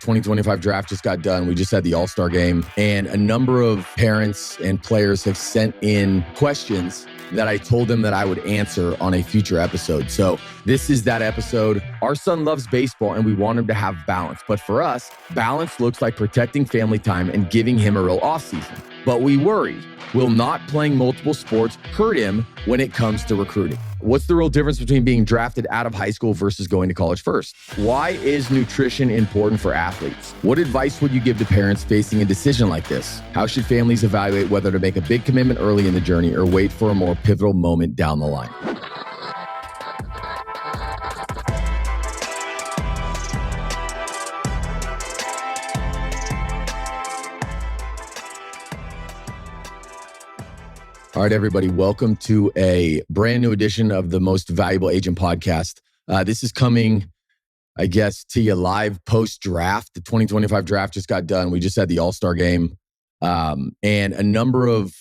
2025 draft just got done. We just had the All-Star game, and a number of parents and players have sent in questions that I told them that I would answer on a future episode. So this is that episode. Our son loves baseball and we want him to have balance. But for us, balance looks like protecting family time and giving him a real offseason. But we worry, will not playing multiple sports hurt him when it comes to recruiting? What's the real difference between being drafted out of high school versus going to college first? Why is nutrition important for athletes? What advice would you give to parents facing a decision like this? How should families evaluate whether to make a big commitment early in the journey or wait for a more pivotal moment down the line? All right, everybody, welcome to a brand new edition of the Most Valuable Agent podcast. This is coming, I guess, to you live post-draft. The 2025 draft just got done. We just had the All-Star game. And a number of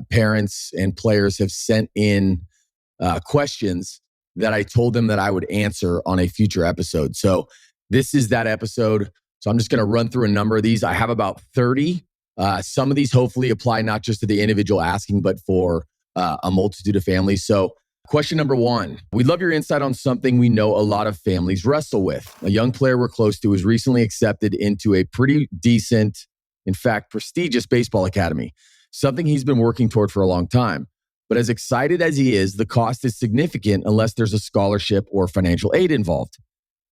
parents and players have sent in questions that I told them that I would answer on a future episode. So this is that episode. So I'm just going to run through a number of these. I have about 30. Some of these hopefully apply not just to the individual asking, but for a multitude of families. So question number one, we'd love your insight on something we know a lot of families wrestle with. A young player we're close to was recently accepted into a pretty decent, in fact, prestigious baseball academy, something he's been working toward for a long time. But as excited as he is, the cost is significant unless there's a scholarship or financial aid involved.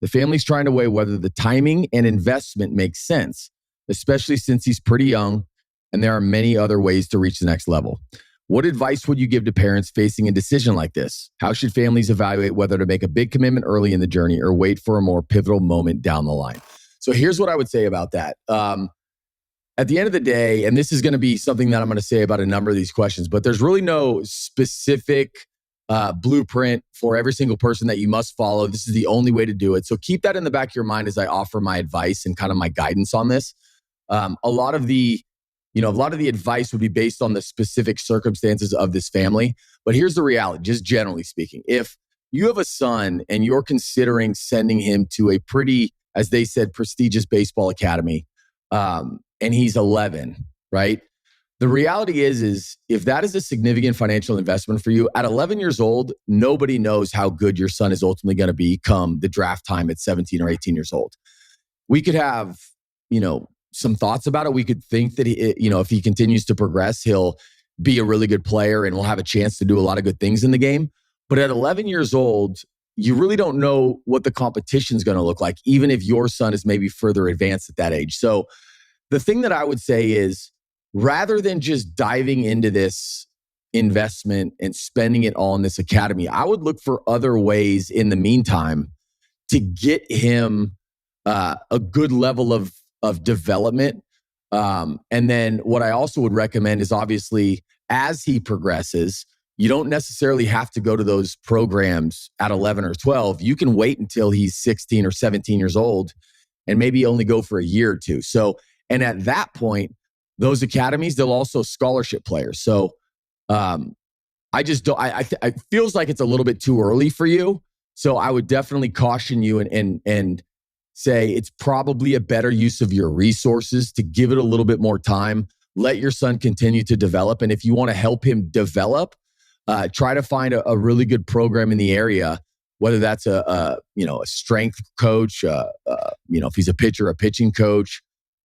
The family's trying to weigh whether the timing and investment makes sense, especially since he's pretty young and there are many other ways to reach the next level. What advice would you give to parents facing a decision like this? How should families evaluate whether to make a big commitment early in the journey or wait for a more pivotal moment down the line? So here's what I would say about that. At the end of the day, and this is going to be something that I'm going to say about a number of these questions, but there's really no specific blueprint for every single person that you must follow. This is the only way to do it. So keep that in the back of your mind as I offer my advice and kind of my guidance on this. A lot of the advice would be based on the specific circumstances of this family. But here's the reality, just generally speaking. If you have a son and you're considering sending him to a pretty, as they said, prestigious baseball academy, and he's 11, right? The reality is if that is a significant financial investment for you, at 11 years old, nobody knows how good your son is ultimately going to be come the draft time at 17 or 18 years old. We could have, some thoughts about it. We could think that if he continues to progress, he'll be a really good player and will have a chance to do a lot of good things in the game. But at 11 years old, you really don't know what the competition is going to look like, even if your son is maybe further advanced at that age. So the thing that I would say is, rather than just diving into this investment and spending it all in this academy, I would look for other ways in the meantime to get him a good level of development. And then what I also would recommend is, obviously, as he progresses, you don't necessarily have to go to those programs at 11 or 12. You can wait until he's 16 or 17 years old and maybe only go for a year or two. So, and at that point, those academies, they'll also scholarship players. So I just don't, it feels like it's a little bit too early for you. So I would definitely caution you and say it's probably a better use of your resources to give it a little bit more time. Let your son continue to develop. And if you want to help him develop, try to find a really good program in the area, whether that's a strength coach, if he's a pitcher, a pitching coach,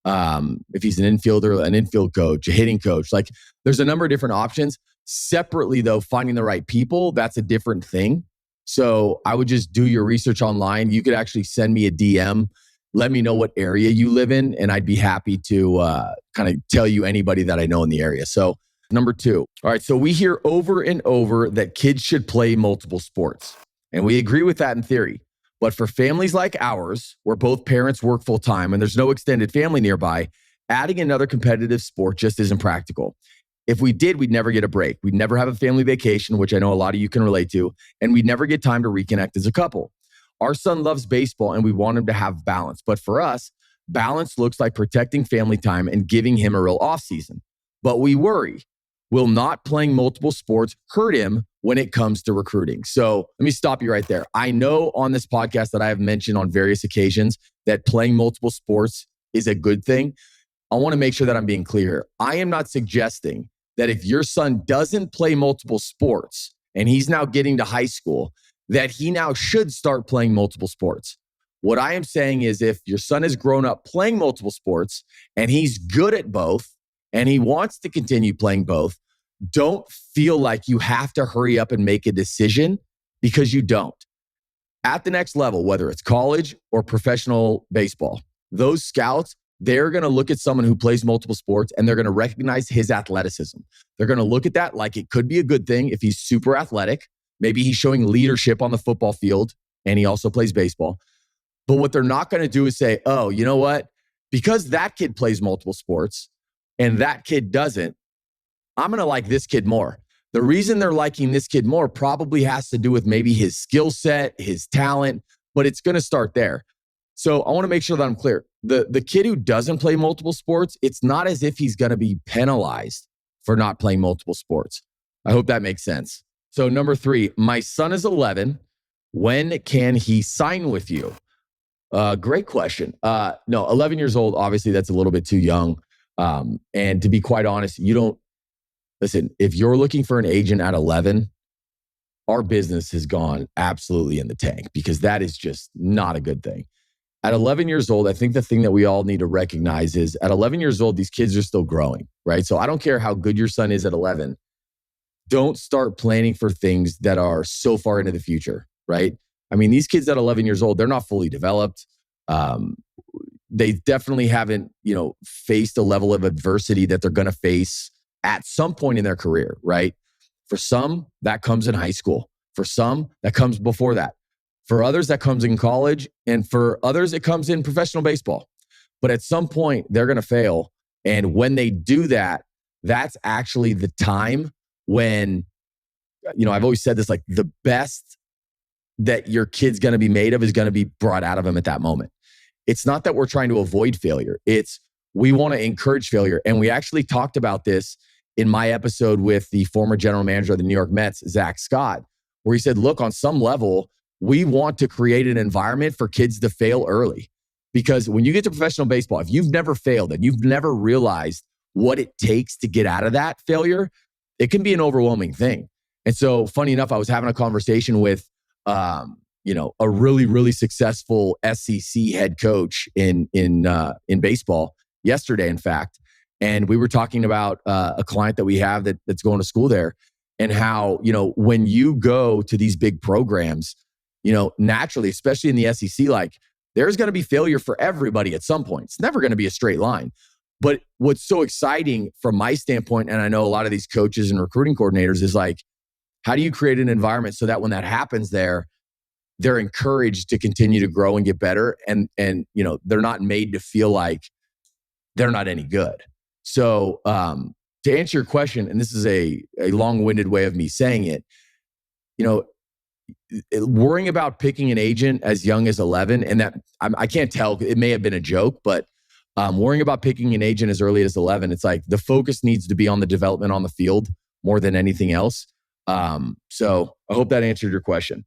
if he's an infielder, an infield coach, a hitting coach. Like, there's a number of different options. Separately, though, finding the right people, that's a different thing. So I would just do your research online. You could actually send me a DM. Let me know what area you live in, and I'd be happy to kind of tell you anybody that I know in the area. So number two. All right, so we hear over and over that kids should play multiple sports. And we agree with that in theory. But for families like ours, where both parents work full time and there's no extended family nearby, adding another competitive sport just isn't practical. If we did, we'd never get a break. We'd never have a family vacation, which I know a lot of you can relate to, and we'd never get time to reconnect as a couple. Our son loves baseball and we want him to have balance. But for us, balance looks like protecting family time and giving him a real off season. But we worry, will not playing multiple sports hurt him when it comes to recruiting? So let me stop you right there. I know on this podcast that I have mentioned on various occasions that playing multiple sports is a good thing. I want to make sure that I'm being clear here. I am not suggesting that if your son doesn't play multiple sports and he's now getting to high school, that he now should start playing multiple sports. What I am saying is if your son has grown up playing multiple sports and he's good at both and he wants to continue playing both, don't feel like you have to hurry up and make a decision, because you don't. At the next level, whether it's college or professional baseball, those scouts, they're going to look at someone who plays multiple sports and they're going to recognize his athleticism. They're going to look at that like it could be a good thing if he's super athletic. Maybe he's showing leadership on the football field and he also plays baseball. But what they're not going to do is say, oh, you know what? Because that kid plays multiple sports and that kid doesn't, I'm going to like this kid more. The reason they're liking this kid more probably has to do with maybe his skill set, his talent, but it's going to start there. So I want to make sure that I'm clear. The kid who doesn't play multiple sports, it's not as if he's going to be penalized for not playing multiple sports. I hope that makes sense. So number 3, my son is 11. When can he sign with you? Great question. No, 11 years old, obviously that's a little bit too young. And to be quite honest, listen, if you're looking for an agent at 11, our business has gone absolutely in the tank, because that is just not a good thing. At 11 years old, I think the thing that we all need to recognize is at 11 years old, these kids are still growing, right? So I don't care how good your son is at 11. Don't start planning for things that are so far into the future, right? I mean, these kids at 11 years old, they're not fully developed. They definitely haven't, faced a level of adversity that they're going to face at some point in their career, right? For some, that comes in high school. For some, that comes before that. For others, that comes in college. And for others, it comes in professional baseball. But at some point, they're going to fail. And when they do that, that's actually the time when, I've always said this, like the best that your kid's going to be made of is going to be brought out of him at that moment. It's not that we're trying to avoid failure. It's we want to encourage failure. And we actually talked about this in my episode with the former general manager of the New York Mets, Zach Scott, where he said, look, on some level, we want to create an environment for kids to fail early. Because when you get to professional baseball, if you've never failed and you've never realized what it takes to get out of that failure, it can be an overwhelming thing. And so funny enough, I was having a conversation with, a really, really successful SEC head coach in baseball yesterday, in fact. And we were talking about a client that we have that's going to school there, and how, when you go to these big programs, naturally, especially in the SEC, like there's going to be failure for everybody at some point. It's never going to be a straight line. But what's so exciting from my standpoint, and I know a lot of these coaches and recruiting coordinators, is like, how do you create an environment so that when that happens there, they're encouraged to continue to grow and get better, and they're not made to feel like they're not any good. So to answer your question, and this is a long-winded way of me saying it, worrying about picking an agent as young as 11, and that I can't tell, it may have been a joke, but worrying about picking an agent as early as 11, it's like the focus needs to be on the development on the field more than anything else. So I hope that answered your question.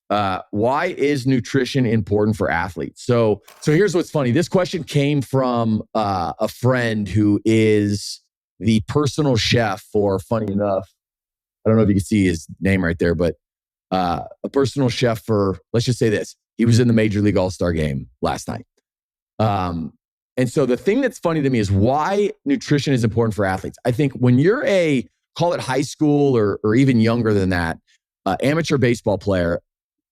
Why is nutrition important for athletes? So here's what's funny. This question came from a friend who is the personal chef for, funny enough, I don't know if you can see his name right there, but a personal chef for, let's just say this, he was in the Major League All-Star game last night. And so the thing that's funny to me is why nutrition is important for athletes. I think when you're call it high school or even younger than that, amateur baseball player,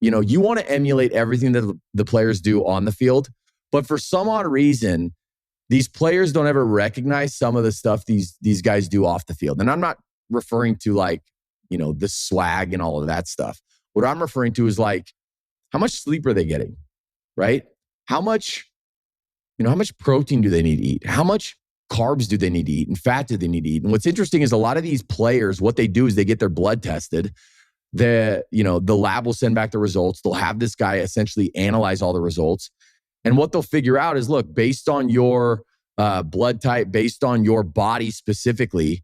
you want to emulate everything that the players do on the field. But for some odd reason, these players don't ever recognize some of the stuff these guys do off the field. And I'm not referring to the swag and all of that stuff. What I'm referring to is how much sleep are they getting, right? How much protein do they need to eat? How much carbs do they need to eat? And fat do they need to eat? And what's interesting is a lot of these players, what they do is they get their blood tested. The lab will send back the results. They'll have this guy essentially analyze all the results. And what they'll figure out is, look, based on your blood type, based on your body specifically,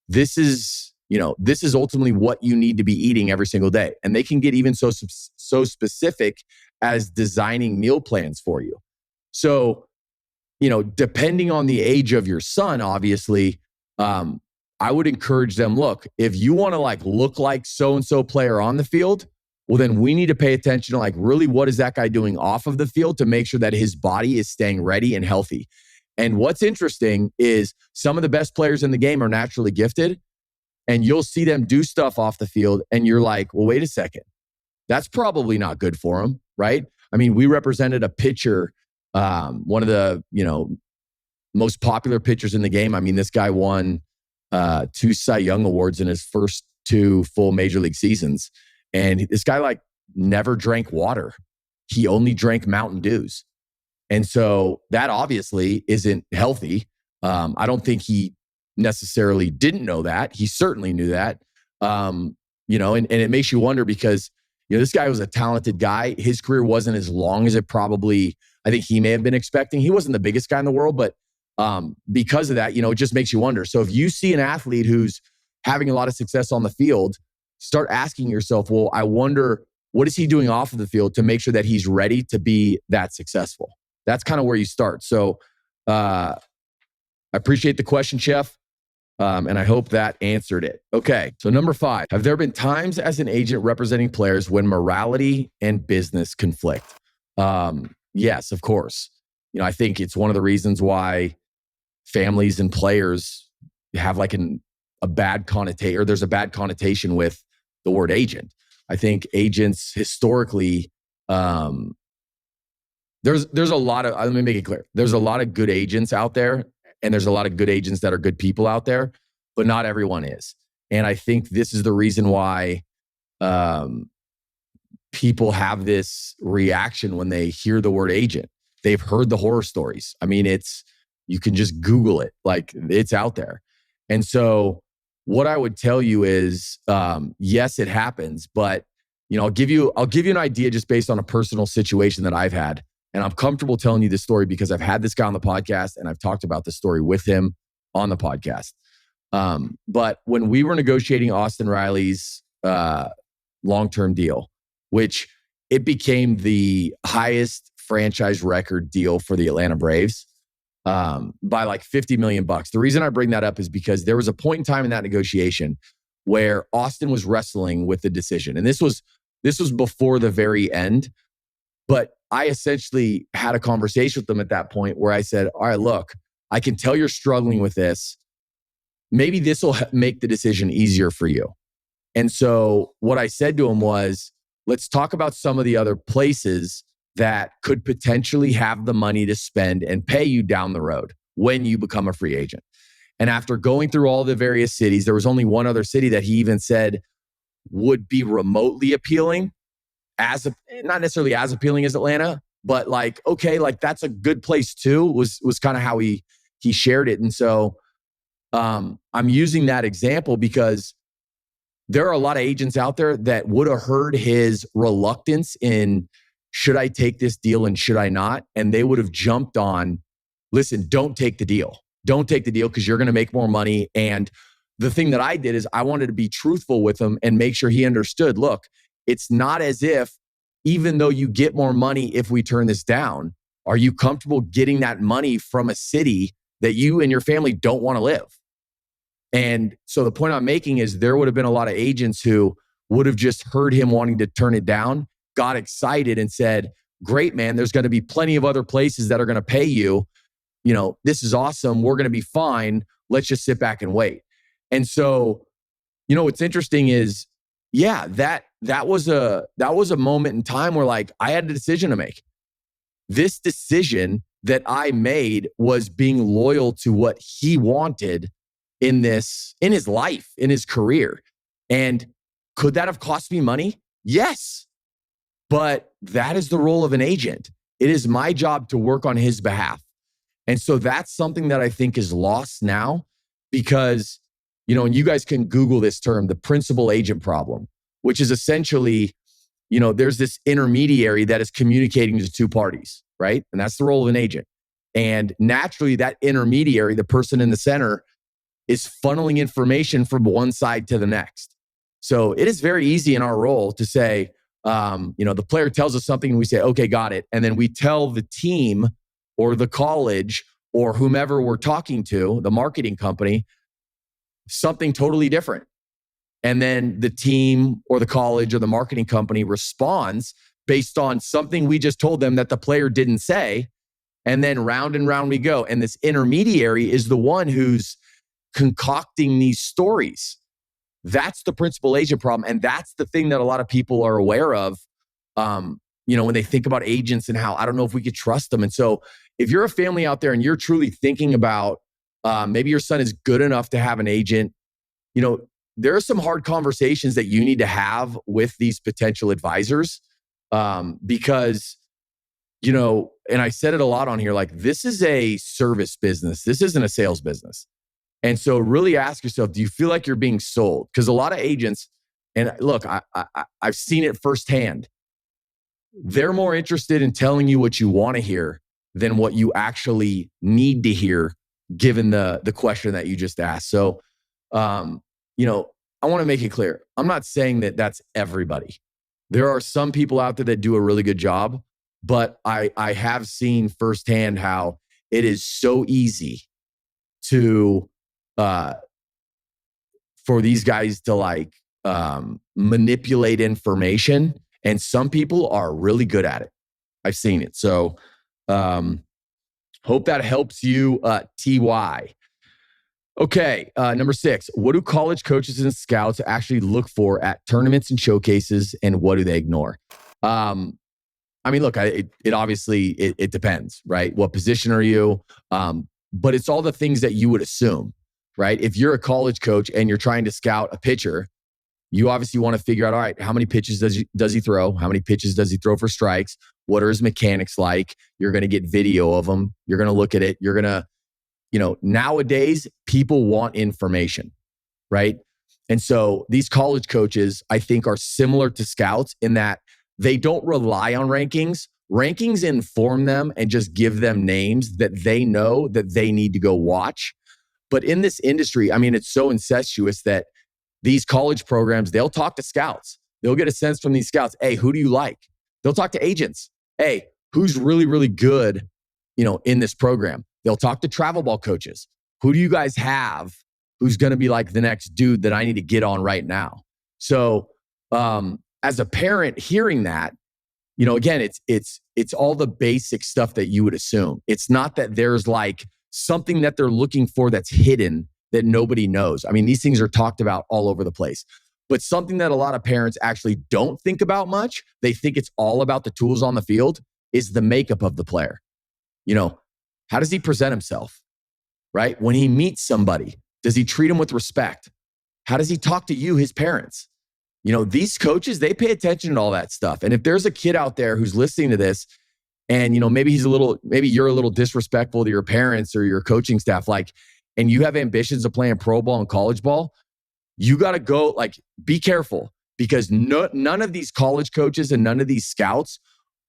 this is, this is ultimately what you need to be eating every single day. And they can get even so specific as designing meal plans for you. So, depending on the age of your son, obviously, I would encourage them, look, if you want to look like so-and-so player on the field, well, then we need to pay attention to really what is that guy doing off of the field to make sure that his body is staying ready and healthy. And what's interesting is some of the best players in the game are naturally gifted, and you'll see them do stuff off the field and you're like, well, wait a second. That's probably not good for him, right? I mean, we represented a pitcher, one of the, most popular pitchers in the game. I mean, this guy won 2 Cy Young awards in his first 2 full major league seasons. And this guy never drank water. He only drank Mountain Dews. And so that obviously isn't healthy. I don't think he necessarily didn't know that. He certainly knew that. And it makes you wonder because, this guy was a talented guy. His career wasn't as long as it probably, I think he may have been expecting. He wasn't the biggest guy in the world, but because of that, it just makes you wonder. So if you see an athlete who's having a lot of success on the field, start asking yourself, well, I wonder, what is he doing off of the field to make sure that he's ready to be that successful? That's kind of where you start. So I appreciate the question, Chef. And I hope that answered it. Okay. So number 5, have there been times as an agent representing players when morality and business conflict? Yes, of course. I think it's one of the reasons why families and players have a bad connotation, or there's a bad connotation with the word agent. I think agents historically, there's a lot of, let me make it clear. There's a lot of good agents out there, and there's a lot of good agents that are good people out there, but not everyone is. And I think this is the reason why people have this reaction when they hear the word agent. They've heard the horror stories. I mean, you can just Google it. It's out there. And so what I would tell you is, yes, it happens, but I'll give you an idea just based on a personal situation that I've had. And I'm comfortable telling you this story because I've had this guy on the podcast and I've talked about this story with him on the podcast. But when we were negotiating Austin Riley's long-term deal, which it became the highest franchise record deal for the Atlanta Braves by $50 million. The reason I bring that up is because there was a point in time in that negotiation where Austin was wrestling with the decision. And this was before the very end. But I essentially had a conversation with them at that point where I said, all right, look, I can tell you're struggling with this. Maybe this will make the decision easier for you. And so what I said to him was, let's talk about some of the other places that could potentially have the money to spend and pay you down the road when you become a free agent. And after going through all the various cities, there was only one other city that he even said would be remotely appealing, not necessarily as appealing as Atlanta, but that's a good place too, was kind of how he shared it. And so I'm using that example because there are a lot of agents out there that would have heard his reluctance in, should I take this deal and should I not? And they would have jumped on, listen, don't take the deal. Don't take the deal because you're going to make more money. And the thing that I did is I wanted to be truthful with him and make sure he understood, look, it's not as if, even though you get more money if we turn this down, are you comfortable getting that money from a city that you and your family don't want to live? And so the point I'm making is there would have been a lot of agents who would have just heard him wanting to turn it down, got excited and said, great, man, there's going to be plenty of other places that are going to pay you. This is awesome. We're going to be fine. Let's just sit back and wait. And so, what's interesting is, yeah, that was a moment in time where I had a decision to make. This decision that I made was being loyal to what he wanted in his life, in his career. And could that have cost me money? Yes. But that is the role of an agent. It is my job to work on his behalf. And so that's something that I think is lost now because, and you guys can Google this term, the principal agent problem, which is essentially, there's this intermediary that is communicating to 2 parties, right? And that's the role of an agent. And naturally that intermediary, the person in the center, is funneling information from one side to the next. So it is very easy in our role to say, the player tells us something and we say, okay, got it. And then we tell the team or the college or whomever we're talking to, the marketing company, something totally different. And then the team or the college or the marketing company responds based on something we just told them that the player didn't say. And then round and round we go. And this intermediary is the one who's concocting these stories. That's the principal agent problem. And that's the thing that a lot of people are aware of, when they think about agents and how, I don't know if we could trust them. And so if you're a family out there and you're truly thinking about maybe your son is good enough to have an agent, there are some hard conversations that you need to have with these potential advisors because, and I said it a lot on here, like this is a service business. This isn't a sales business. And so really ask yourself, do you feel like you're being sold? Because a lot of agents, and look, I've seen it firsthand. They're more interested in telling you what you want to hear than what you actually need to hear, given the question that you just asked. So, I want to make it clear. I'm not saying that that's everybody. There are some people out there that do a really good job, but I have seen firsthand how it is so easy to for these guys to manipulate information, and some people are really good at it. I've seen it. So hope that helps you, TY. Okay, number 6, what do college coaches and scouts actually look for at tournaments and showcases, and what do they ignore? Look, it obviously depends, right? What position are you? But it's all the things that you would assume, right? If you're a college coach and you're trying to scout a pitcher, you obviously want to figure out, all right, how many pitches does he throw? How many pitches does he throw for strikes? What are his mechanics like? You're going to get video of them. You're going to look at it. You're going to, nowadays people want information, right? And so these college coaches, I think, are similar to scouts in that they don't rely on rankings. Rankings inform them and just give them names that they know that they need to go watch. But in this industry, it's so incestuous that these college programs, they'll talk to scouts. They'll get a sense from these scouts. Hey, who do you like? They'll talk to agents. Hey, who's really, really good, in this program? They'll talk to travel ball coaches. Who do you guys have who's going to be like the next dude that I need to get on right now? So as a parent hearing that, again, it's all the basic stuff that you would assume. It's not that there's like something that they're looking for that's hidden that nobody knows. These things are talked about all over the place. But something that a lot of parents actually don't think about much, they think it's all about the tools on the field, is the makeup of the player. How does he present himself, right? When he meets somebody, does he treat him with respect? How does he talk to you, his parents? These coaches, they pay attention to all that stuff. And if there's a kid out there who's listening to this and, maybe you're a little disrespectful to your parents or your coaching staff, and you have ambitions of playing pro ball and college ball, you got to go, be careful, because none of these college coaches and none of these scouts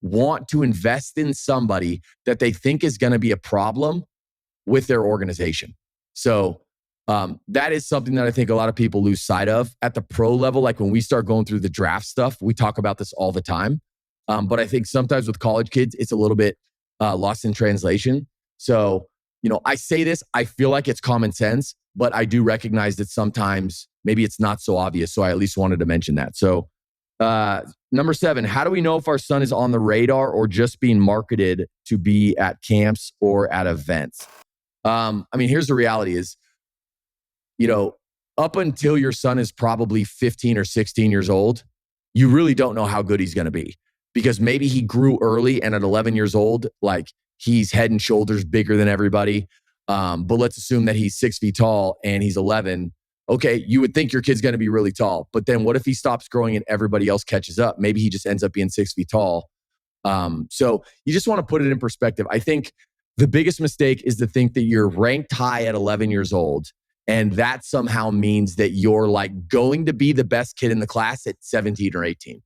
want to invest in somebody that they think is going to be a problem with their organization. So that is something that I think a lot of people lose sight of at the pro level. Like when we start going through the draft stuff, we talk about this all the time. But I think sometimes with college kids, it's a little bit lost in translation. So, I say this, I feel like it's common sense, but I do recognize that sometimes maybe it's not so obvious. So I at least wanted to mention that. So number 7, how do we know if our son is on the radar or just being marketed to be at camps or at events? Here's the reality is, up until your son is probably 15 or 16 years old, you really don't know how good he's going to be, because maybe he grew early and at 11 years old, he's head and shoulders bigger than everybody. But let's assume that he's 6 feet tall and he's 11. Okay, you would think your kid's going to be really tall, but then what if he stops growing and everybody else catches up? Maybe he just ends up being 6 feet tall. So you just want to put it in perspective. I think the biggest mistake is to think that you're ranked high at 11 years old, and that somehow means that you're going to be the best kid in the class at 17 or 18.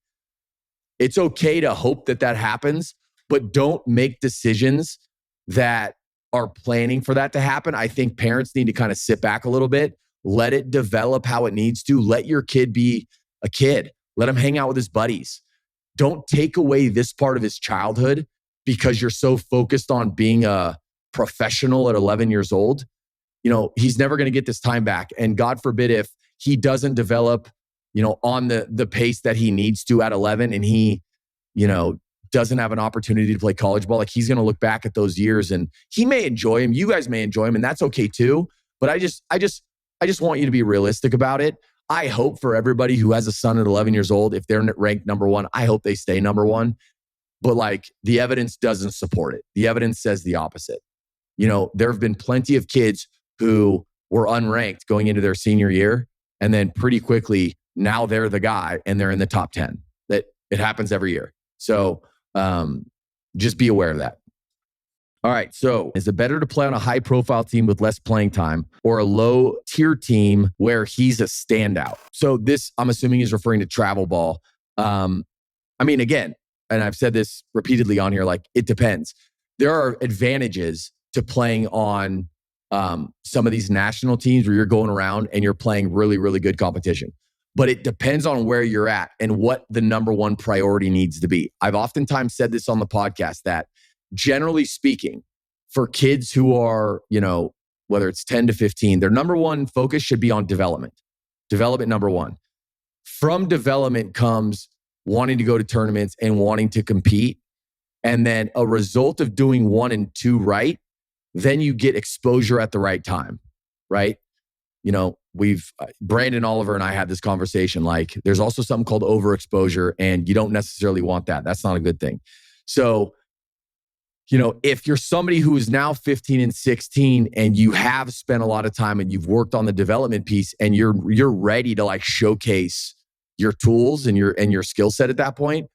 It's okay to hope that happens, but don't make decisions that are planning for that to happen. I think parents need to kind of sit back a little bit, let it develop how it needs to. Let your kid be a kid. Let him hang out with his buddies. Don't take away this part of his childhood because you're so focused on being a professional at 11 years old. He's never going to get this time back. And God forbid if he doesn't develop, on the pace that he needs to at 11 and he, doesn't have an opportunity to play college ball. Like he's going to look back at those years and he may enjoy him. You guys may enjoy him and that's okay too. But I just want you to be realistic about it. I hope for everybody who has a son at 11 years old, if they're ranked number one, I hope they stay number one. But like the evidence doesn't support it. The evidence says the opposite. There have been plenty of kids who were unranked going into their senior year. And then pretty quickly, now they're the guy and they're in the top 10. That it happens every year. So just be aware of that. All right. So is it better to play on a high profile team with less playing time or a low tier team where he's a standout? So this, I'm assuming, is referring to travel ball. Again, and I've said this repeatedly on here, like it depends. There are advantages to playing on some of these national teams where you're going around and you're playing really, really good competition. But it depends on where you're at and what the number one priority needs to be. I've oftentimes said this on the podcast that generally speaking, for kids who are, whether it's 10 to 15, their number one focus should be on development. Development number one. From development comes wanting to go to tournaments and wanting to compete. And then a result of doing 1 and 2 right, then you get exposure at the right time, right? Brandon Oliver and I had this conversation, like there's also something called overexposure and you don't necessarily want that. That's not a good thing. So, if you're somebody who is now 15 and 16 and you have spent a lot of time and you've worked on the development piece and you're ready to like showcase your tools and your skill set at that point,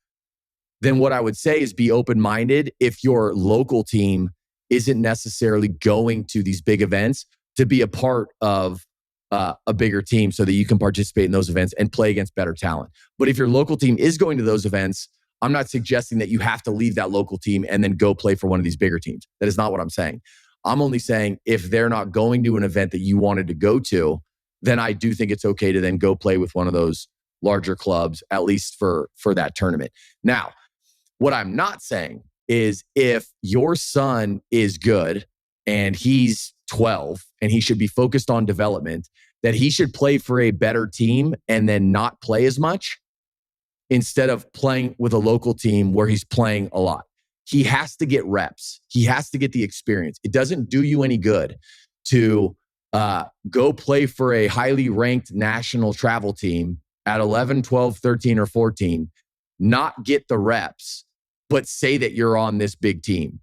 then what I would say is be open-minded if your local team isn't necessarily going to these big events to be a part of a bigger team so that you can participate in those events and play against better talent. But if your local team is going to those events, I'm not suggesting that you have to leave that local team and then go play for one of these bigger teams. That is not what I'm saying. I'm only saying if they're not going to an event that you wanted to go to, then I do think it's okay to then go play with one of those larger clubs, at least for that tournament. Now, what I'm not saying is if your son is good and he's 12 and he should be focused on development, that he should play for a better team and then not play as much instead of playing with a local team where he's playing a lot. He has to get reps. He has to get the experience. It doesn't do you any good to go play for a highly ranked national travel team at 11, 12, 13, or 14, not get the reps, but say that you're on this big team.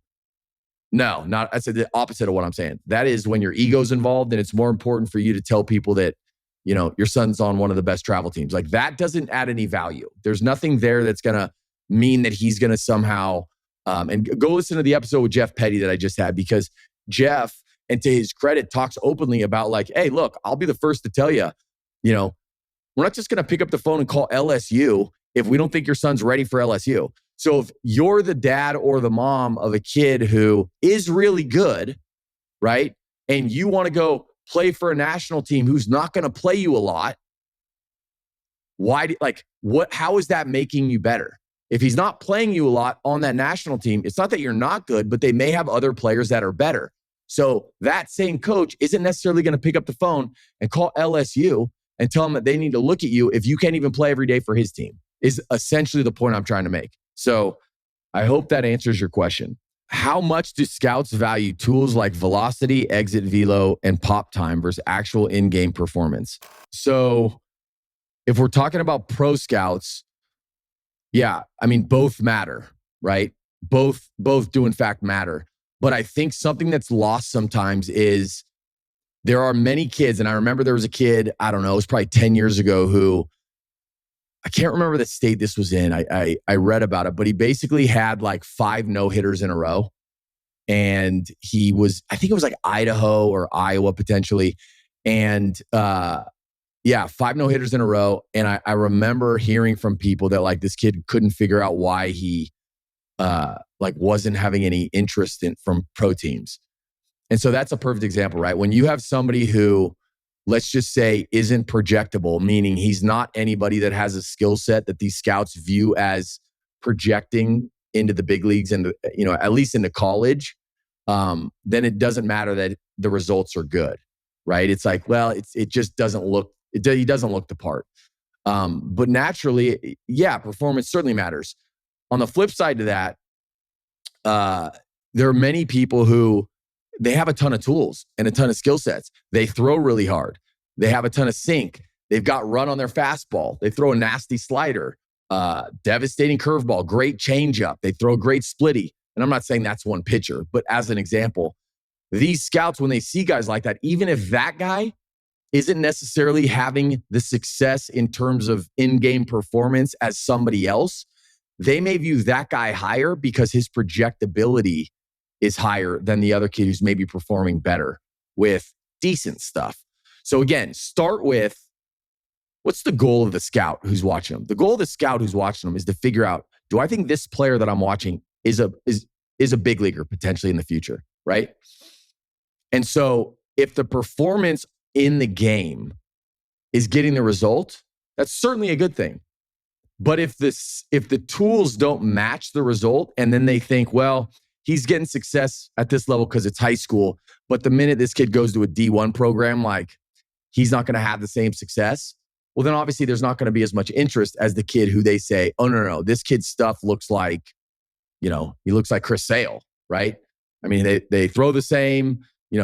No, not. I said the opposite of what I'm saying. That is when your ego's involved and it's more important for you to tell people that, your son's on one of the best travel teams. Like that doesn't add any value. There's nothing there that's going to mean that he's going to somehow, and go listen to the episode with Jeff Petty that I just had, because Jeff, and to his credit, talks openly about like, hey, look, I'll be the first to tell you, we're not just going to pick up the phone and call LSU if we don't think your son's ready for LSU. So if you're the dad or the mom of a kid who is really good, right? And you want to go play for a national team who's not going to play you a lot, how is that making you better? If he's not playing you a lot on that national team, it's not that you're not good, but they may have other players that are better. So that same coach isn't necessarily going to pick up the phone and call LSU and tell them that they need to look at you if you can't even play every day for his team, is essentially the point I'm trying to make. So I hope that answers your question. How much do scouts value tools like velocity, exit velo, and pop time versus actual in-game performance? So if we're talking about pro scouts, yeah, both matter, right? Both do in fact matter. But I think something that's lost sometimes is there are many kids, and I remember there was a kid, I don't know, it was probably 10 years ago who, I can't remember the state this was in. I read about it, but he basically had like 5 no-hitters in a row. And he was, I think it was like Idaho or Iowa potentially. And 5 no-hitters in a row. And I remember hearing from people that like this kid couldn't figure out why he wasn't having any interest from pro teams. And so that's a perfect example, right? When you have somebody who, let's just say, isn't projectable, meaning he's not anybody that has a skill set that these scouts view as projecting into the big leagues and, at least into college, then it doesn't matter that the results are good, right? It's like, well, it just doesn't look, he doesn't look the part. But naturally, yeah, performance certainly matters. On the flip side to that, there are many people who they have a ton of tools and a ton of skill sets. They throw really hard. They have a ton of sink. They've got run on their fastball. They throw a nasty slider, devastating curveball, great changeup. They throw a great splitty. And I'm not saying that's one pitcher, but as an example, these scouts, when they see guys like that, even if that guy isn't necessarily having the success in terms of in-game performance as somebody else, they may view that guy higher because his projectability is higher than the other kid who's maybe performing better with decent stuff. So again, start with, what's the goal of the scout who's watching them? The goal of the scout who's watching them is to figure out, do I think this player that I'm watching is a big leaguer potentially in the future, right? And so if the performance in the game is getting the result, that's certainly a good thing. But if the tools don't match the result, and then they think, well, he's getting success at this level because it's high school, but the minute this kid goes to a D1 program, like, he's not going to have the same success. Well, then obviously there's not going to be as much interest as the kid who they say, oh, no, this kid's stuff looks like, he looks like Chris Sale, right? I mean, they throw the same,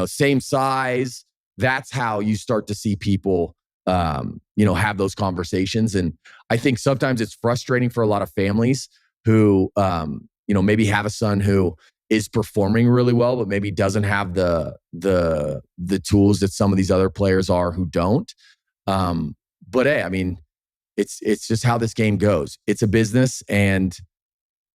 same size. That's how you start to see people, have those conversations. And I think sometimes it's frustrating for a lot of families who, maybe have a son who is performing really well, but maybe doesn't have the tools that some of these other players are who don't. But hey, I mean, it's just how this game goes. It's a business, and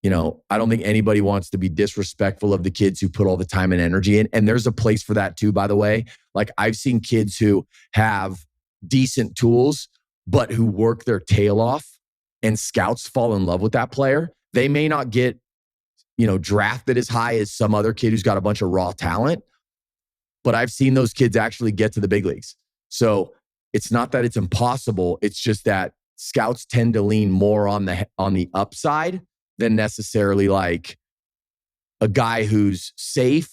I don't think anybody wants to be disrespectful of the kids who put all the time and energy in. And there's a place for that too, by the way. Like, I've seen kids who have decent tools, but who work their tail off, and scouts fall in love with that player. They may not get, drafted as high as some other kid who's got a bunch of raw talent, but I've seen those kids actually get to the big leagues. So it's not that it's impossible. It's just that scouts tend to lean more on the upside than necessarily like a guy who's safe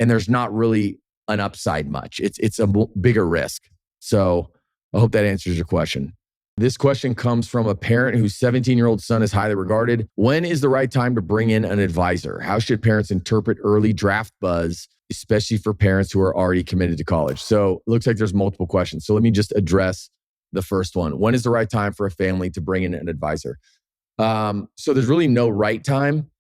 and there's not really an upside much. It's a bigger risk. So I hope that answers your question. This question comes from a parent whose 17-year-old son is highly regarded. When is the right time to bring in an advisor? How should parents interpret early draft buzz, especially for parents who are already committed to college? So it looks like there's multiple questions. So let me just address the first one. When is the right time for a family to bring in an advisor? So there's really no right time.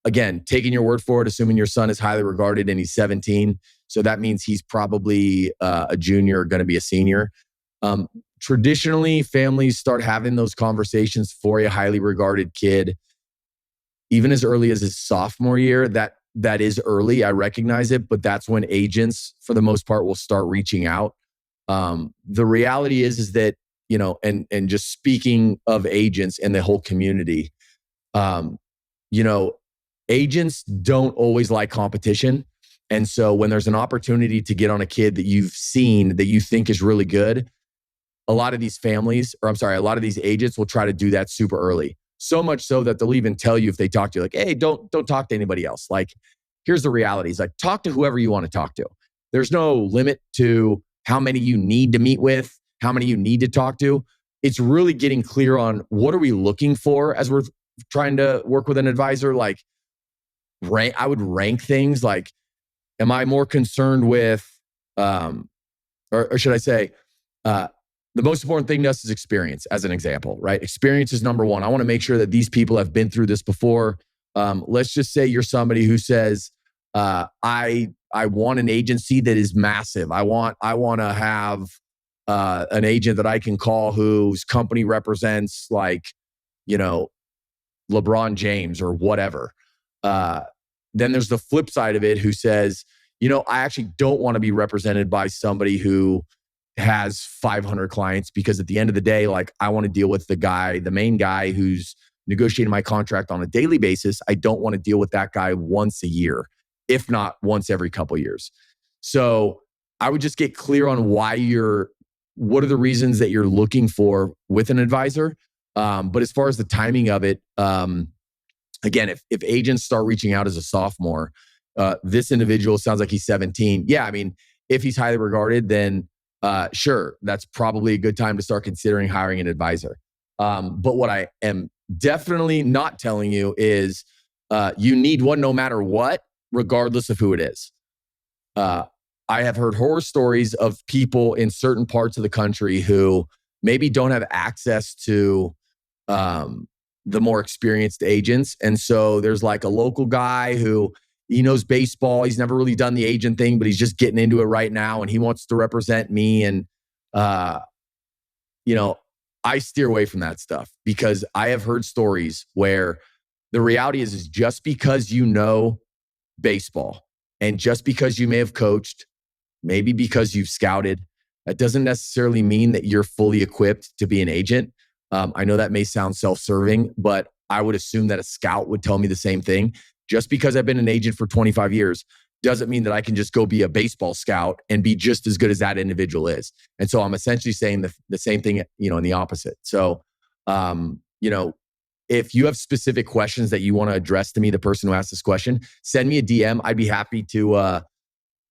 Again, taking your word for it, assuming your son is highly regarded and he's 17. So that means he's probably a junior, going to be a senior. Traditionally, families start having those conversations for a highly regarded kid even as early as his sophomore year. That is early. I recognize it, but that's when agents, for the most part, will start reaching out. The reality is that, and just speaking of agents and the whole community, agents don't always like competition. And so when there's an opportunity to get on a kid that you've seen that you think is really good, a lot of these agents will try to do that super early. So much so that they'll even tell you if they talk to you, like, hey, don't talk to anybody else. Like, here's the reality. It's like, talk to whoever you want to talk to. There's no limit to how many you need to meet with, how many you need to talk to. It's really getting clear on what are we looking for as we're trying to work with an advisor. Like, I would rank things like, am I more concerned with, or should I say, the most important thing to us is experience, as an example, right? Experience is number one. I want to make sure that these people have been through this before. Let's just say you're somebody who says, I want an agency that is massive. I want to have an agent that I can call whose company represents, like, LeBron James or whatever. Then there's the flip side of it who says, I actually don't want to be represented by somebody who has 500 clients, because at the end of the day, like, I want to deal with the main guy who's negotiating my contract on a daily basis. I don't want to deal with that guy once a year. if not once every couple of years. So I would just get clear on what are the reasons that you're looking for with an advisor. But as far as the timing of it, again, if agents start reaching out as a sophomore, this individual sounds like he's 17. Yeah, I mean, if he's highly regarded, then sure, that's probably a good time to start considering hiring an advisor. But what I am definitely not telling you is you need one no matter what, regardless of who it is. I have heard horror stories of people in certain parts of the country who maybe don't have access to the more experienced agents. And so there's like a local guy who he knows baseball. He's never really done the agent thing, but he's just getting into it right now. And he wants to represent me. And, I steer away from that stuff because I have heard stories where the reality is just because you know baseball and just because you may have coached, maybe because you've scouted, that doesn't necessarily mean that you're fully equipped to be an agent. I know that may sound self-serving, but I would assume that a scout would tell me the same thing. Just because I've been an agent for 25 years doesn't mean that I can just go be a baseball scout and be just as good as that individual is. And so I'm essentially saying the same thing, in the opposite. So, if you have specific questions that you want to address to me, the person who asked this question, send me a DM. I'd be happy to,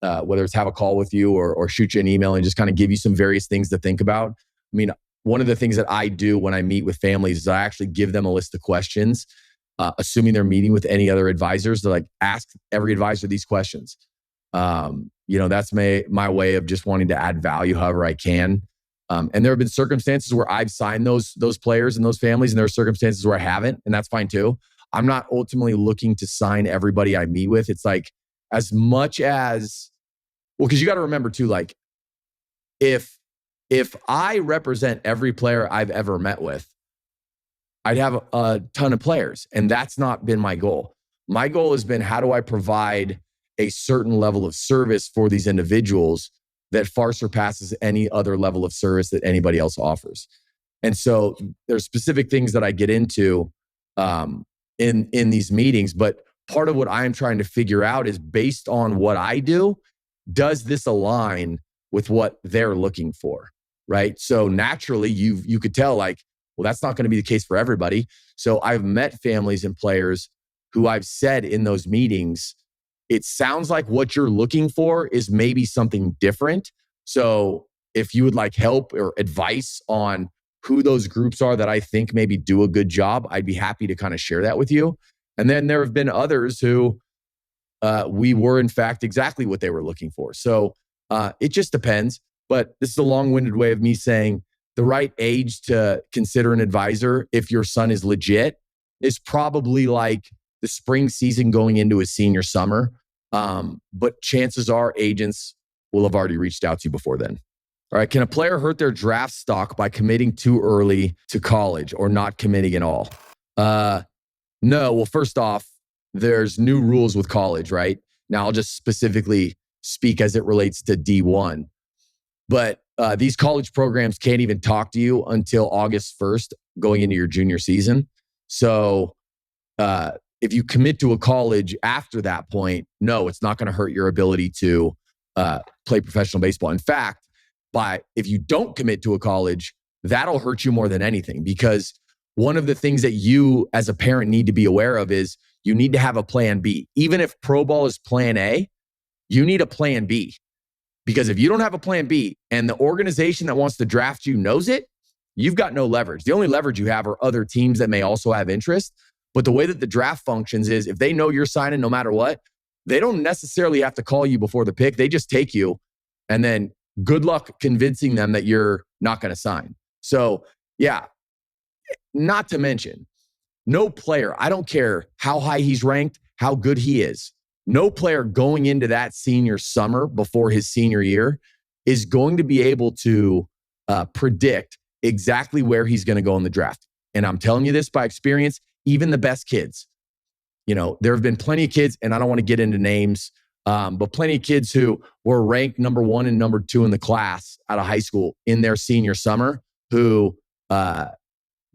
whether it's have a call with you or shoot you an email and just kind of give you some various things to think about. I mean, one of the things that I do when I meet with families is I actually give them a list of questions, assuming they're meeting with any other advisors, to ask every advisor these questions. That's my way of just wanting to add value however I can. And there have been circumstances where I've signed those players and those families, and there are circumstances where I haven't, and that's fine too. I'm not ultimately looking to sign everybody I meet with. It's as much as, because you got to remember too, if I represent every player I've ever met with, I'd have a ton of players. And that's not been my goal. My goal has been, how do I provide a certain level of service for these individuals that far surpasses any other level of service that anybody else offers? And so there's specific things that I get into in these meetings, but part of what I'm trying to figure out is, based on what I do, does this align with what they're looking for, right? So naturally, you could tell well, that's not going to be the case for everybody. So I've met families and players who I've said in those meetings, it sounds like what you're looking for is maybe something different. So if you would like help or advice on who those groups are that I think maybe do a good job, I'd be happy to kind of share that with you. And then there have been others who we were in fact exactly what they were looking for. So it just depends. But this is a long-winded way of me saying the right age to consider an advisor, if your son is legit, is probably the spring season going into his senior summer. But chances are agents will have already reached out to you before then. All right. Can a player hurt their draft stock by committing too early to college or not committing at all? No. Well, first off, there's new rules with college, right? Now, I'll just specifically speak as it relates to D1. But these college programs can't even talk to you until August 1st going into your junior season. So if you commit to a college after that point, no, it's not going to hurt your ability to play professional baseball. In fact, if you don't commit to a college, that'll hurt you more than anything, because one of the things that you as a parent need to be aware of is you need to have a plan B. Even if pro ball is plan A, you need a plan B. Because if you don't have a plan B and the organization that wants to draft you knows it, you've got no leverage. The only leverage you have are other teams that may also have interest. But the way that the draft functions is, if they know you're signing no matter what, they don't necessarily have to call you before the pick. They just take you, and then good luck convincing them that you're not going to sign. So yeah, not to mention, no player, I don't care how high he's ranked, how good he is, no player going into that senior summer before his senior year is going to be able to predict exactly where he's going to go in the draft. And I'm telling you this by experience, even the best kids. There have been plenty of kids, and I don't want to get into names, but plenty of kids who were ranked number 1 and number 2 in the class out of high school in their senior summer, who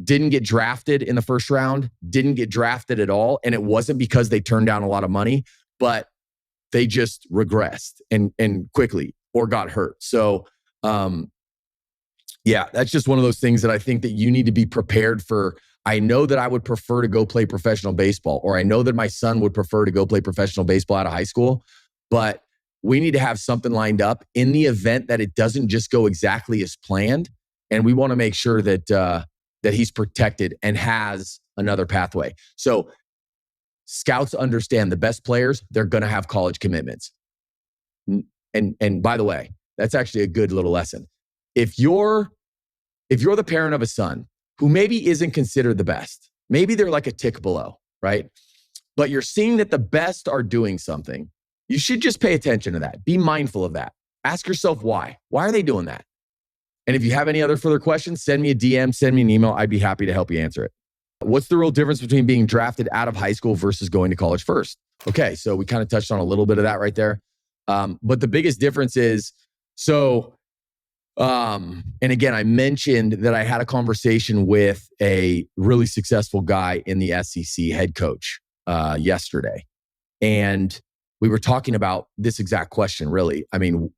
didn't get drafted in the first round, didn't get drafted at all. And it wasn't because they turned down a lot of money, but they just regressed and quickly or got hurt. So, yeah, that's just one of those things that I think that you need to be prepared for. I know that I would prefer to go play professional baseball, or I know that my son would prefer to go play professional baseball out of high school, but we need to have something lined up in the event that it doesn't just go exactly as planned. And we want to make sure that that he's protected and has another pathway. So scouts understand the best players, they're going to have college commitments. And by the way, that's actually a good little lesson. If you're the parent of a son who maybe isn't considered the best, maybe they're like a tick below, right? But you're seeing that the best are doing something, you should just pay attention to that. Be mindful of that. Ask yourself why. Why are they doing that? And if you have any other further questions, send me a DM, send me an email. I'd be happy to help you answer it. What's the real difference between being drafted out of high school versus going to college first? Okay, so we kind of touched on a little bit of that right there. But the biggest difference is, and again, I mentioned that I had a conversation with a really successful guy in the SEC, head coach, yesterday. And we were talking about this exact question, really. I mean,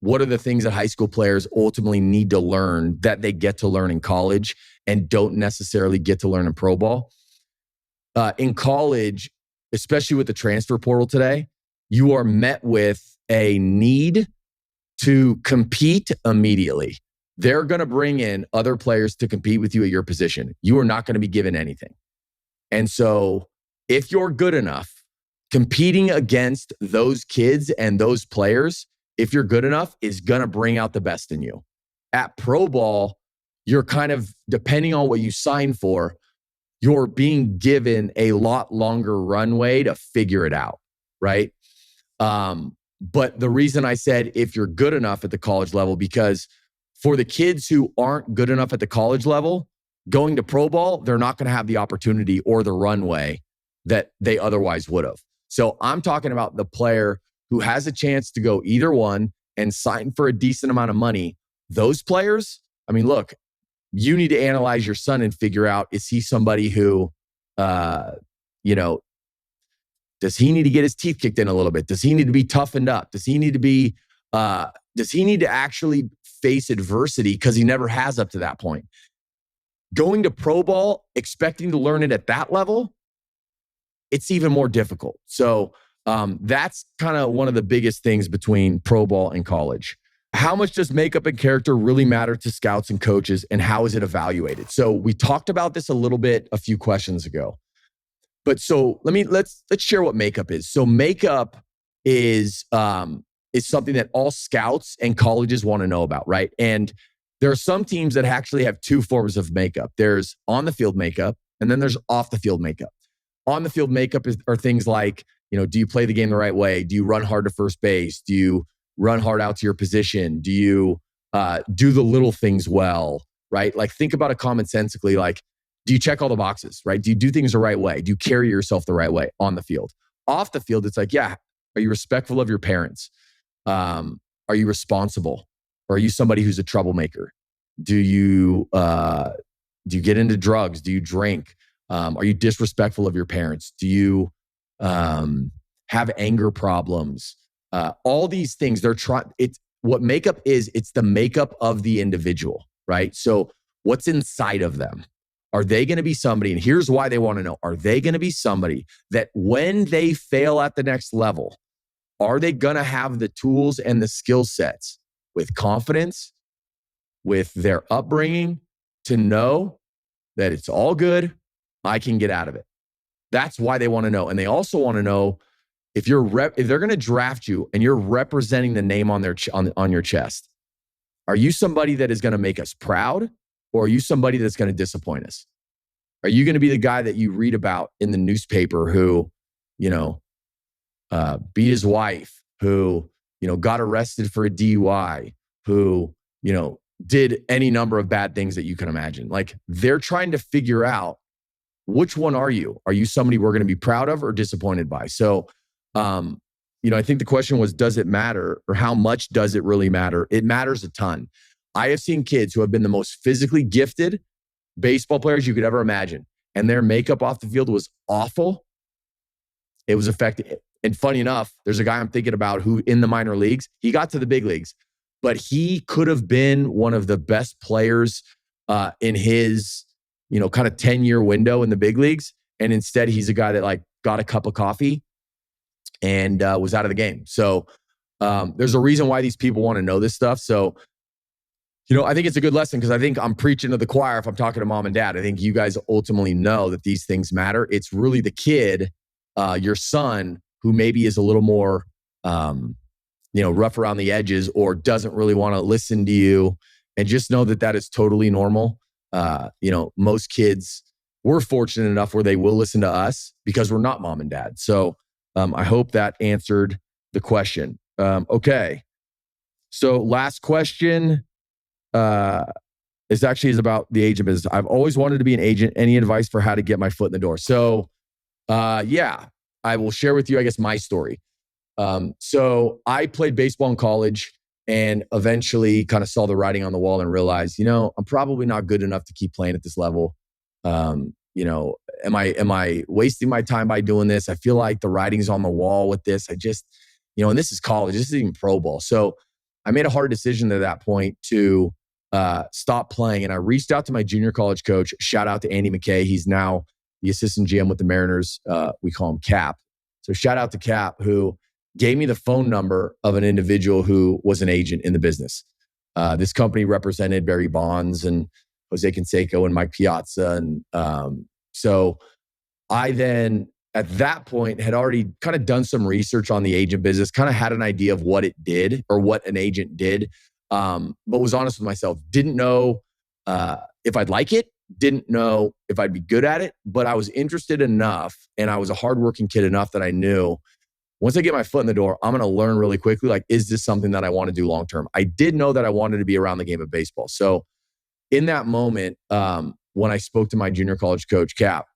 what are the things that high school players ultimately need to learn that they get to learn in college and don't necessarily get to learn in pro ball? In college, especially with the transfer portal today, you are met with a need to compete immediately. They're going to bring in other players to compete with you at your position. You are not going to be given anything. And so if you're good enough, competing against those kids and those players, if you're good enough, is going to bring out the best in you. At pro ball, you're kind of, depending on what you sign for, you're being given a lot longer runway to figure it out, right? But the reason I said if you're good enough at the college level, because for the kids who aren't good enough at the college level, going to pro ball, they're not going to have the opportunity or the runway that they otherwise would have. So I'm talking about the player who has a chance to go either one and sign for a decent amount of money. Those players, I mean, look, you need to analyze your son and figure out, is he somebody who, does he need to get his teeth kicked in a little bit? Does he need to be toughened up? Does he need to actually face adversity because he never has up to that point? Going to pro ball, expecting to learn it at that level, it's even more difficult. So that's kind of one of the biggest things between pro ball and college. How much does makeup and character really matter to scouts and coaches, and how is it evaluated? So we talked about this a little bit a few questions ago. But so let's share what makeup is. So makeup is something that all scouts and colleges want to know about, right? And there are some teams that actually have two forms of makeup. There's on the field makeup, and then there's off the field makeup. On the field makeup are things like, do you play the game the right way? Do you run hard to first base? Do you run hard out to your position? Do you do the little things well, right? Like, think about it commonsensically. Like, do you check all the boxes, right? Do you do things the right way? Do you carry yourself the right way on the field? Off the field, it's like, yeah, are you respectful of your parents? Are you responsible? Or are you somebody who's a troublemaker? Do you get into drugs? Do you drink? Are you disrespectful of your parents? Do you have anger problems? All these things, what makeup is, it's the makeup of the individual, right? So what's inside of them? Are they going to be somebody, and here's why they want to know, are they going to be somebody that when they fail at the next level, are they going to have the tools and the skill sets with confidence, with their upbringing, to know that it's all good, I can get out of it? That's why they want to know. And they also want to know if they're going to draft you and you're representing the name on on your chest, are you somebody that is going to make us proud, or are you somebody that's going to disappoint us? Are you going to be the guy that you read about in the newspaper who, beat his wife, who, got arrested for a DUI, who, did any number of bad things that you can imagine? Like, they're trying to figure out, which one are you? Are you somebody we're going to be proud of or disappointed by? So, I think the question was, does it matter, or how much does it really matter? It matters a ton. I have seen kids who have been the most physically gifted baseball players you could ever imagine, and their makeup off the field was awful. It was affecting. And funny enough, there's a guy I'm thinking about who in the minor leagues, he got to the big leagues, but he could have been one of the best players in his, kind of 10-year window in the big leagues. And instead, he's a guy that like got a cup of coffee and was out of the game. So there's a reason why these people want to know this stuff. So, I think it's a good lesson because I think I'm preaching to the choir if I'm talking to mom and dad. I think you guys ultimately know that these things matter. It's really the kid, your son, who maybe is a little more, rough around the edges or doesn't really want to listen to you. And just know that that is totally normal. Most kids, we're fortunate enough where they will listen to us because we're not mom and dad. So I hope that answered the question. Okay. So last question is about the agent business. I've always wanted to be an agent. Any advice for how to get my foot in the door? So I will share with you, I guess, my story. So I played baseball in college and eventually kind of saw the writing on the wall and realized, I'm probably not good enough to keep playing at this level. Am I wasting my time by doing this? I feel like the writing's on the wall with this. I just, and this is college. This isn't even pro ball. So I made a hard decision at that point to stop playing. And I reached out to my junior college coach. Shout out to Andy McKay. He's now the assistant GM with the Mariners. We call him Cap. So shout out to Cap, who gave me the phone number of an individual who was an agent in the business. This company represented Barry Bonds and Jose Canseco and Mike Piazza. And so I then, at that point, had already kind of done some research on the agent business, kind of had an idea of what it did or what an agent did, but was honest with myself. Didn't know if I'd like it, didn't know if I'd be good at it, but I was interested enough and I was a hardworking kid enough that I knew once I get my foot in the door, I'm going to learn really quickly, like, is this something that I want to do long-term? I did know that I wanted to be around the game of baseball. So in that moment, when I spoke to my junior college coach, Cap,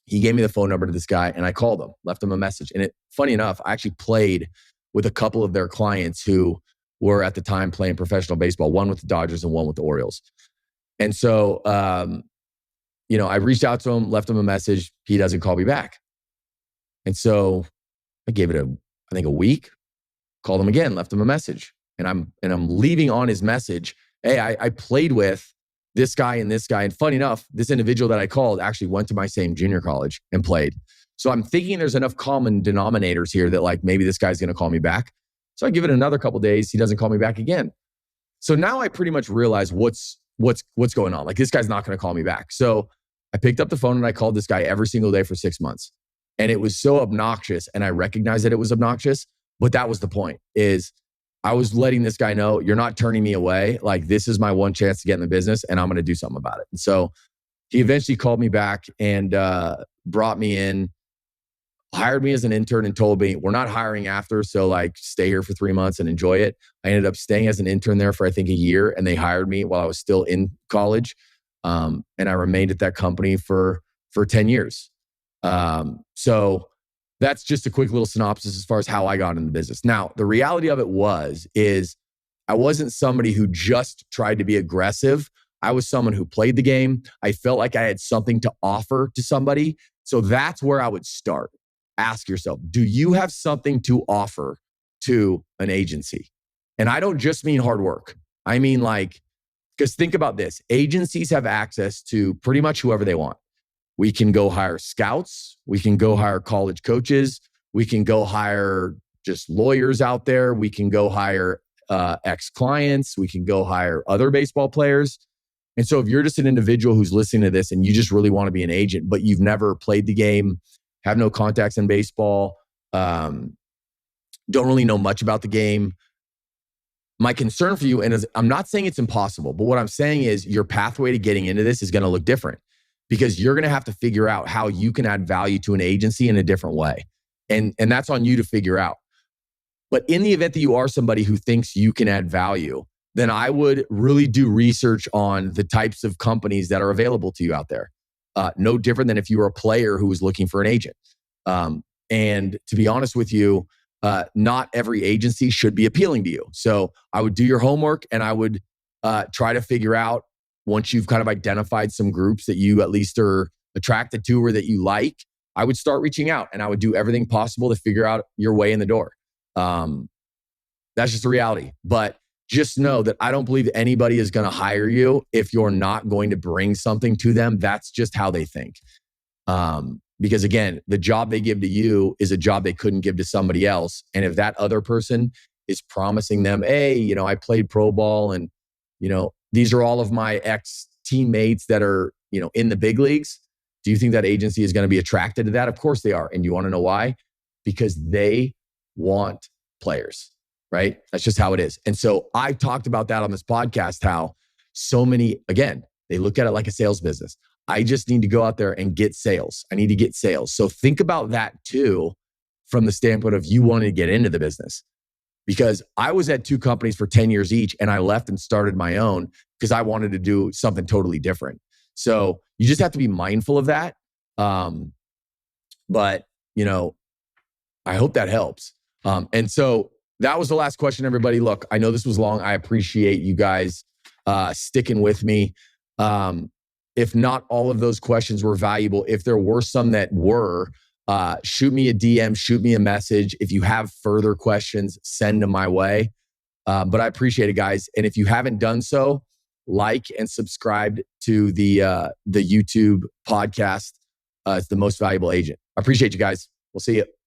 he gave me the phone number to this guy and I called him, left him a message. And funny enough, I actually played with a couple of their clients who were at the time playing professional baseball, one with the Dodgers and one with the Orioles. And so, I reached out to him, left him a message. He doesn't call me back. And so I gave it a week, called him again, left him a message. And I'm leaving on his message. Hey, I played with this guy and this guy. And funny enough, this individual that I called actually went to my same junior college and played. So I'm thinking there's enough common denominators here that like maybe this guy's going to call me back. So I give it another couple of days. He doesn't call me back again. So now I pretty much realize what's going on. Like this guy's not going to call me back. So I picked up the phone and I called this guy every single day for 6 months. And it was so obnoxious. And I recognized that it was obnoxious, but that was the point, is I was letting this guy know, you're not turning me away. Like this is my one chance to get in the business and I'm going to do something about it. And so he eventually called me back and brought me in, hired me as an intern and told me, we're not hiring after. So like stay here for 3 months and enjoy it. I ended up staying as an intern there for I think a year, and they hired me while I was still in college. And I remained at that company for 10 years. So that's just a quick little synopsis as far as how I got in the business. Now, the reality of it is I wasn't somebody who just tried to be aggressive. I was someone who played the game. I felt like I had something to offer to somebody. So that's where I would start. Ask yourself, do you have something to offer to an agency? And I don't just mean hard work. I mean because think about this, agencies have access to pretty much whoever they want. We can go hire scouts. We can go hire college coaches. We can go hire just lawyers out there. We can go hire ex-clients. We can go hire other baseball players. And so if you're just an individual who's listening to this and you just really want to be an agent, but you've never played the game, have no contacts in baseball, don't really know much about the game, my concern for you, and I'm not saying it's impossible, but what I'm saying is your pathway to getting into this is going to look different, because you're going to have to figure out how you can add value to an agency in a different way. And that's on you to figure out. But in the event that you are somebody who thinks you can add value, then I would really do research on the types of companies that are available to you out there. No different than if you were a player who was looking for an agent. And to be honest with you, not every agency should be appealing to you. So I would do your homework and I would try to figure out, once you've kind of identified some groups that you at least are attracted to or that you like, I would start reaching out and I would do everything possible to figure out your way in the door. That's just the reality. But just know that I don't believe anybody is going to hire you if you're not going to bring something to them. That's just how they think. Because again, the job they give to you is a job they couldn't give to somebody else. And if that other person is promising them, hey, I played pro ball and, these are all of my ex teammates that are, in the big leagues. Do you think that agency is going to be attracted to that? Of course they are. And you want to know why? Because they want players, right? That's just how it is. And so I talked about that on this podcast, how so many, again, they look at it like a sales business. I just need to go out there and get sales. I need to get sales. So think about that too, from the standpoint of you wanting to get into the business. Because I was at 2 companies for 10 years each, and I left and started my own because I wanted to do something totally different. So you just have to be mindful of that. But, I hope that helps. And so that was the last question, everybody. Look, I know this was long. I appreciate you guys sticking with me. If not all of those questions were valuable, if there were some that were, shoot me a DM, shoot me a message. If you have further questions, send them my way. But I appreciate it, guys. And if you haven't done so, like and subscribe to the YouTube podcast. It's The Most Valuable Agent. I appreciate you guys. We'll see you.